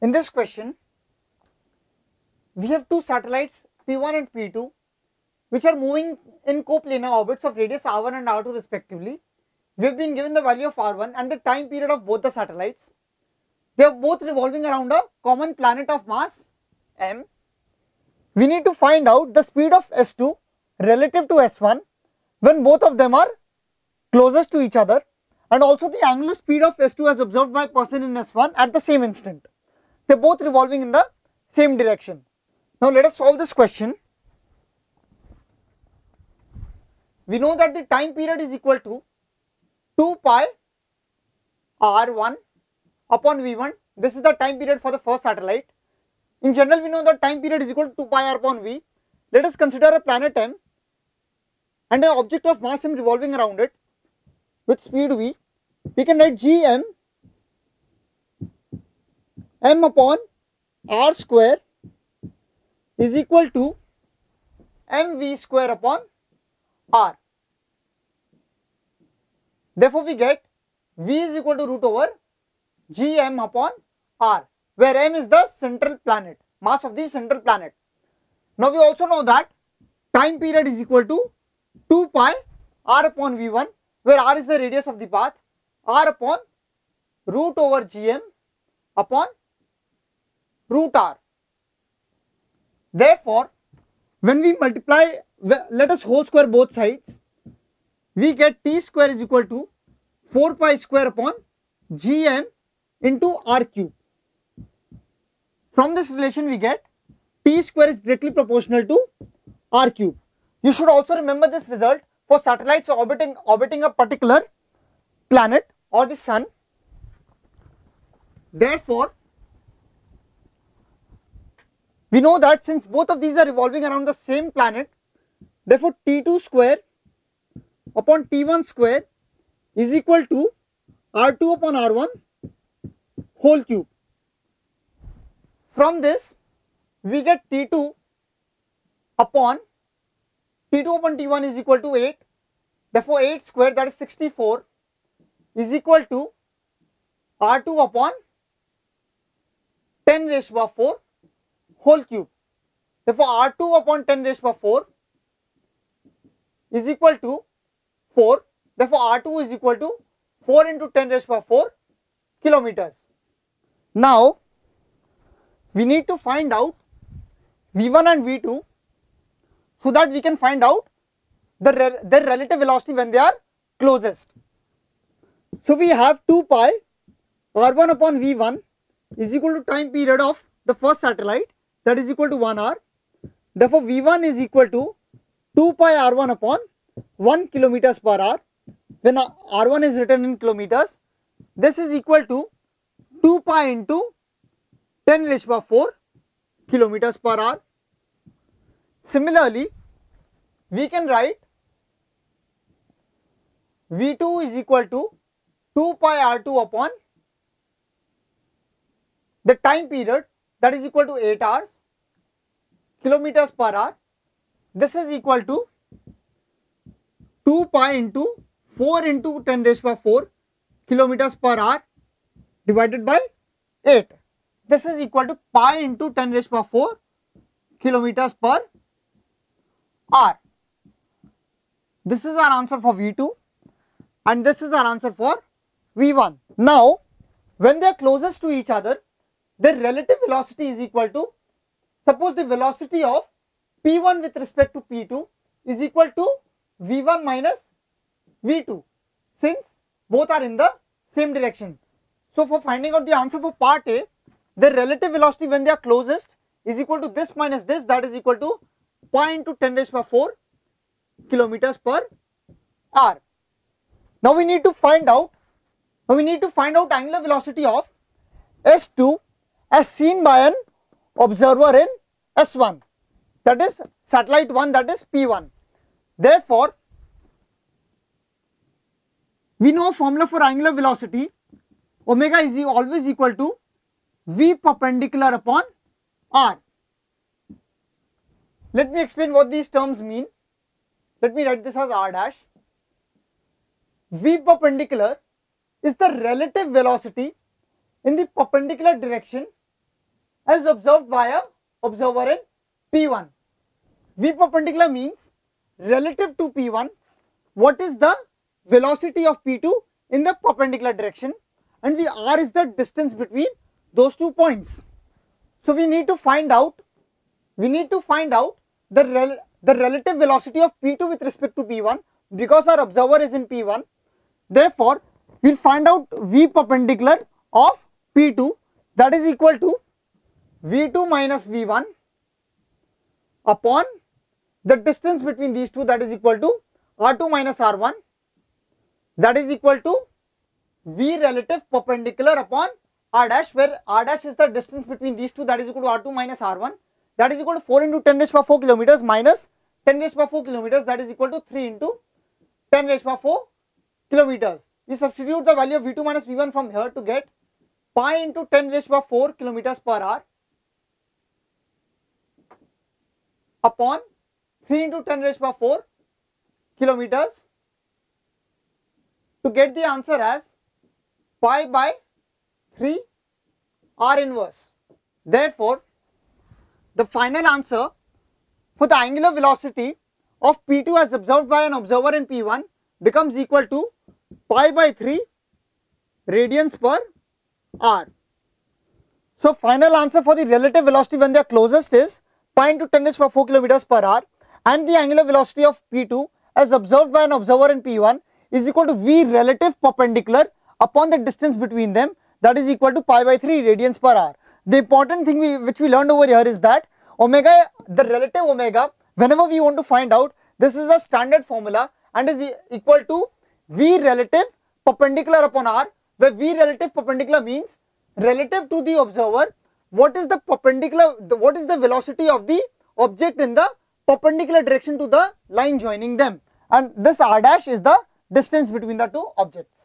In this question, we have two satellites P1 and P2 which are moving in coplanar orbits of radius R1 and R2 respectively. We have been given the value of R1 and the time period of both the satellites. They are both revolving around a common planet of mass m. We need to find out the speed of S2 relative to S1 when both of them are closest to each other, and also the angular speed of S2 as observed by a person in S1 at the same instant. They are both revolving in the same direction. Now let us solve this question. We know that the time period is equal to 2 pi R1 upon V1. This is the time period for the first satellite. In general, we know that time period is equal to 2 pi R upon V. Let us consider a planet M and an object of mass m revolving around it with speed v. We can write Gm m upon r square is equal to mv square upon r. Therefore, we get v is equal to root over Gm upon r, where m is the central planet, mass of the central planet. Now we also know that time period is equal to 2 pi r upon v1, where r is the radius of the path, r upon root over Gm upon root r. Therefore, when we multiply, let us whole square both sides, we get t square is equal to 4 pi square upon Gm into r cube. From this relation we get t square is directly proportional to r cube. You should also remember this result for satellites orbiting a particular planet or the sun. Therefore, we know that since both of these are revolving around the same planet, therefore T2 square upon T1 square is equal to R2 upon R1 whole cube. From this, we get T2 upon T1 is equal to 8. Therefore, 8 square, that is 64, is equal to R2 upon 10 raised to 4 whole cube. Therefore, R2 upon 10 raised to 4 is equal to 4. Therefore, R2 is equal to 4 into 10 raised to 4 kilometers. Now, we need to find out V1 and V2 so that we can find out their relative velocity when they are closest. So, we have 2 pi R1 upon V1 is equal to time period of the first satellite, that is equal to 1 hour. Therefore, V1 is equal to 2 pi R1 upon 1 kilometers per hour. When R1 is written in kilometers, this is equal to 2 pi into 10 raised to 4 kilometers per hour. Similarly, we can write V2 is equal to 2 pi R2 upon the time period, that is equal to 8 hours kilometers per hour. This is equal to 2 pi into 4 into 10 raised to 4 kilometers per hour divided by 8. This is equal to pi into 10 raised to 4 kilometers per hour. This is our answer for V2 and this is our answer for V1. Now, when they are closest to each other, their relative velocity is equal to, suppose the velocity of P1 with respect to P2 is equal to V1 minus V2, since both are in the same direction. So, for finding out the answer for part A, their relative velocity when they are closest is equal to this minus this, that is equal to pi into 10 raised to 4 kilometers per hour. Now we need to find out angular velocity of S2 as seen by an observer in S1, that is satellite 1, that is P1. Therefore, we know formula for angular velocity, omega is always equal to V perpendicular upon R. Let me explain what these terms mean. Let me write this as R dash. V perpendicular is the relative velocity in the perpendicular direction as observed by a observer in P1. V perpendicular means relative to P1, what is the velocity of P2 in the perpendicular direction, and the R is the distance between those 2 points. So we need to find out the relative velocity of P2 with respect to P1, because our observer is in P1. Therefore, we'll find out V perpendicular of P2, that is equal to V2 minus V1 upon the distance between these two, that is equal to R2 minus R1, that is equal to V relative perpendicular upon R dash, where R dash is the distance between these two, that is equal to R2 minus R1, that is equal to 4 into 10 raised by 4 kilometers minus 10 raised by 4 kilometers, that is equal to 3 into 10 raised by 4 kilometers. We substitute the value of V2 minus V1 from here to get pi into 10 raised by 4 kilometers per hour upon 3 into 10 raised by 4 kilometers, to get the answer as pi by 3 R inverse. Therefore, the final answer for the angular velocity of P2 as observed by an observer in P1 becomes equal to pi by 3 radians per R. So final answer for the relative velocity when they are closest is pi into 10 raised by 4 kilometers per hour, and the angular velocity of P2 as observed by an observer in P1 is equal to V relative perpendicular upon the distance between them, that is equal to pi by 3 radians per hour. The important thing which we learned over here is that omega, the relative omega, whenever we want to find out, this is a standard formula and is equal to V relative perpendicular upon R, where V relative perpendicular means relative to the observer, what is the velocity of the object in the perpendicular direction to the line joining them, and this R dash is the distance between the two objects.